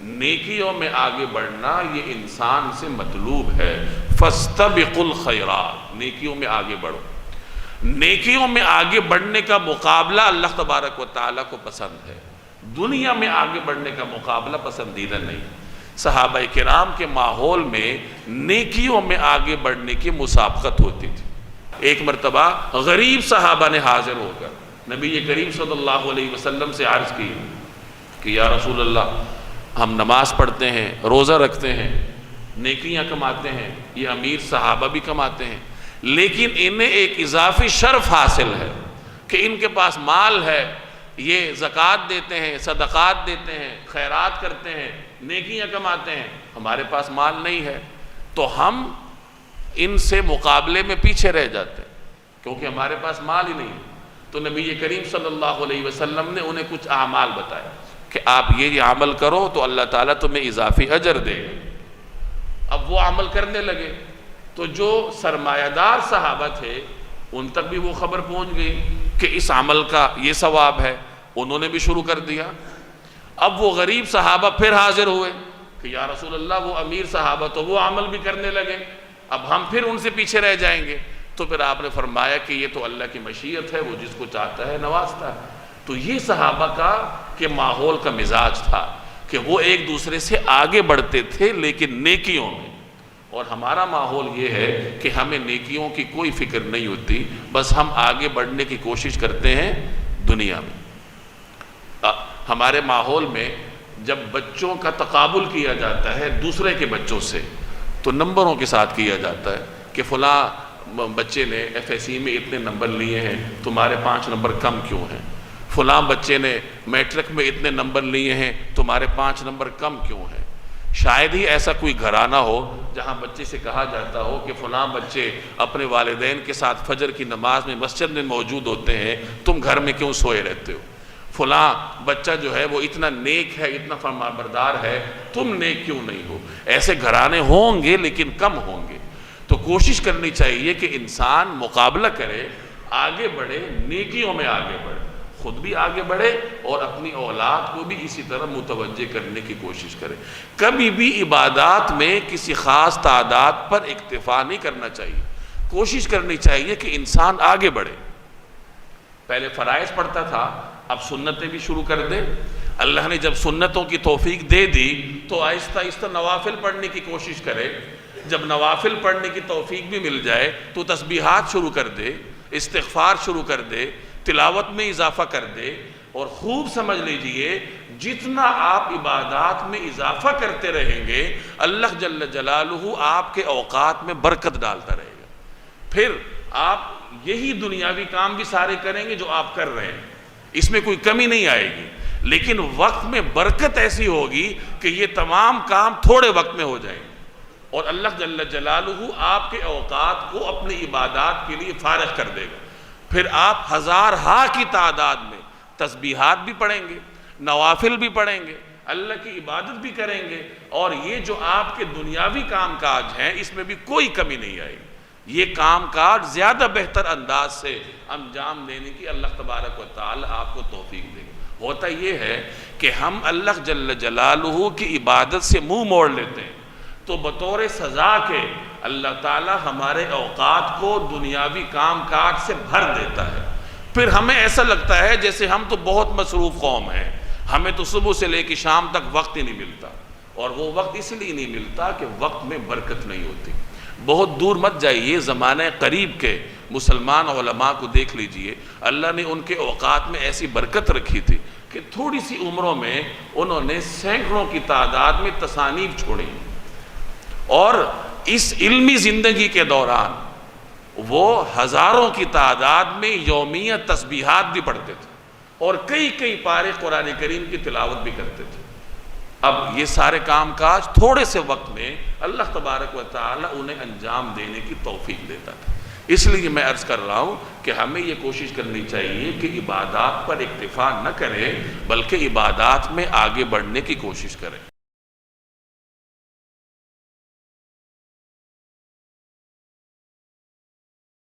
نیکیوں میں آگے بڑھنا یہ انسان سے مطلوب ہے۔ فاستبقوا الخیرات، نیکیوں میں آگے بڑھو۔ نیکیوں میں آگے بڑھنے کا مقابلہ اللہ تبارک و تعالیٰ کو پسند ہے، دنیا میں آگے بڑھنے کا مقابلہ پسندیدہ نہیں۔ صحابہ کرام کے ماحول میں نیکیوں میں آگے بڑھنے کی مسابقت ہوتی تھی۔ ایک مرتبہ غریب صحابہ نے حاضر ہو کر نبی کریم صلی اللہ علیہ وسلم سے عرض کی کہ یا رسول اللہ، ہم نماز پڑھتے ہیں، روزہ رکھتے ہیں، نیکیاں کماتے ہیں، یہ امیر صحابہ بھی کماتے ہیں، لیکن انہیں ایک اضافی شرف حاصل ہے کہ ان کے پاس مال ہے، یہ زکوٰۃ دیتے ہیں، صدقات دیتے ہیں، خیرات کرتے ہیں، نیکیاں کماتے ہیں، ہمارے پاس مال نہیں ہے، تو ہم ان سے مقابلے میں پیچھے رہ جاتے ہیں کیونکہ ہمارے پاس مال ہی نہیں ہے۔ تو نبی کریم صلی اللہ علیہ وسلم نے انہیں کچھ اعمال بتائے کہ آپ یہ عمل کرو تو اللہ تعالیٰ تمہیں اضافی اجر دے گا۔ اب وہ عمل کرنے لگے تو جو سرمایہ دار صحابہ تھے ان تک بھی وہ خبر پہنچ گئی کہ اس عمل کا یہ ثواب ہے، انہوں نے بھی شروع کر دیا۔ اب وہ غریب صحابہ پھر حاضر ہوئے کہ یا رسول اللہ، وہ امیر صحابہ تو وہ عمل بھی کرنے لگے، اب ہم پھر ان سے پیچھے رہ جائیں گے۔ تو پھر آپ نے فرمایا کہ یہ تو اللہ کی مشیت ہے، وہ جس کو چاہتا ہے نوازتا ہے۔ تو یہ صحابہ کا کہ ماحول کا مزاج تھا کہ وہ ایک دوسرے سے آگے بڑھتے تھے لیکن نیکیوں میں، اور ہمارا ماحول یہ ہے کہ ہمیں نیکیوں کی کوئی فکر نہیں ہوتی، بس ہم آگے بڑھنے کی کوشش کرتے ہیں دنیا میں۔ ہمارے ماحول میں جب بچوں کا تقابل کیا جاتا ہے دوسرے کے بچوں سے تو نمبروں کے ساتھ کیا جاتا ہے کہ فلاں بچے نے ایف ایس سی میں اتنے نمبر لیے ہیں، تمہارے 5 نمبر کم کیوں ہیں؟ فلاں بچے نے میٹرک میں اتنے نمبر لیے ہیں، تمہارے 5 نمبر کم کیوں ہیں؟ شاید ہی ایسا کوئی گھرانہ ہو جہاں بچے سے کہا جاتا ہو کہ فلاں بچے اپنے والدین کے ساتھ فجر کی نماز میں مسجد میں موجود ہوتے ہیں، تم گھر میں کیوں سوئے رہتے ہو؟ فلاں بچہ جو ہے وہ اتنا نیک ہے، اتنا فرمانبردار ہے، تم نیک کیوں نہیں ہو؟ ایسے گھرانے ہوں گے لیکن کم ہوں گے۔ تو کوشش کرنی چاہیے کہ انسان مقابلہ کرے، آگے بڑھے، نیکیوں میں آگے بڑھے، خود بھی آگے بڑھے اور اپنی اولاد کو بھی اسی طرح متوجہ کرنے کی کوشش کرے۔ کبھی بھی عبادات میں کسی خاص تعداد پر اکتفا نہیں کرنا چاہیے، کوشش کرنی چاہیے کہ انسان آگے بڑھے۔ پہلے فرائض پڑھتا تھا، اب سنتیں بھی شروع کر دے۔ اللہ نے جب سنتوں کی توفیق دے دی تو آہستہ آہستہ نوافل پڑھنے کی کوشش کرے۔ جب نوافل پڑھنے کی توفیق بھی مل جائے تو تسبیحات شروع کر دے، استغفار شروع کر دے، تلاوت میں اضافہ کر دے، اور خوب سمجھ لیجئے جتنا آپ عبادات میں اضافہ کرتے رہیں گے اللہ جل جلالہ آپ کے اوقات میں برکت ڈالتا رہے گا۔ پھر آپ یہی دنیاوی کام بھی سارے کریں گے جو آپ کر رہے ہیں، اس میں کوئی کمی نہیں آئے گی، لیکن وقت میں برکت ایسی ہوگی کہ یہ تمام کام تھوڑے وقت میں ہو جائیں گے، اور اللہ جل جلالہ آپ کے اوقات کو اپنی عبادات کے لیے فارغ کر دے گا۔ پھر آپ ہزارہا کی تعداد میں تسبیحات بھی پڑھیں گے، نوافل بھی پڑھیں گے، اللہ کی عبادت بھی کریں گے، اور یہ جو آپ کے دنیاوی کام کاج ہیں اس میں بھی کوئی کمی نہیں آئے گی۔ یہ کام کاج زیادہ بہتر انداز سے انجام دینے کی اللہ تبارک و تعالی آپ کو توفیق دے گا۔ ہوتا یہ ہے کہ ہم اللہ جل جلالہ کی عبادت سے منہ موڑ لیتے ہیں تو بطور سزا کے اللہ تعالی ہمارے اوقات کو دنیاوی کام کاج سے بھر دیتا ہے۔ پھر ہمیں ایسا لگتا ہے جیسے ہم تو بہت مصروف قوم ہیں، ہمیں تو صبح سے لے کے شام تک وقت ہی نہیں ملتا، اور وہ وقت اس لیے نہیں ملتا کہ وقت میں برکت نہیں ہوتی۔ بہت دور مت جائیے، زمانہ قریب کے مسلمان علماء کو دیکھ لیجئے، اللہ نے ان کے اوقات میں ایسی برکت رکھی تھی کہ تھوڑی سی عمروں میں انہوں نے سینکڑوں کی تعداد میں تصانیف چھوڑی، اور اس علمی زندگی کے دوران وہ ہزاروں کی تعداد میں یومیہ تسبیحات بھی پڑھتے تھے اور کئی پارے قرآن کریم کی تلاوت بھی کرتے تھے۔ اب یہ سارے کام کاج تھوڑے سے وقت میں اللہ تبارک و تعالی انہیں انجام دینے کی توفیق دیتا تھا۔ اس لیے میں عرض کر رہا ہوں کہ ہمیں یہ کوشش کرنی چاہیے کہ عبادات پر اکتفا نہ کریں بلکہ عبادات میں آگے بڑھنے کی کوشش کریں۔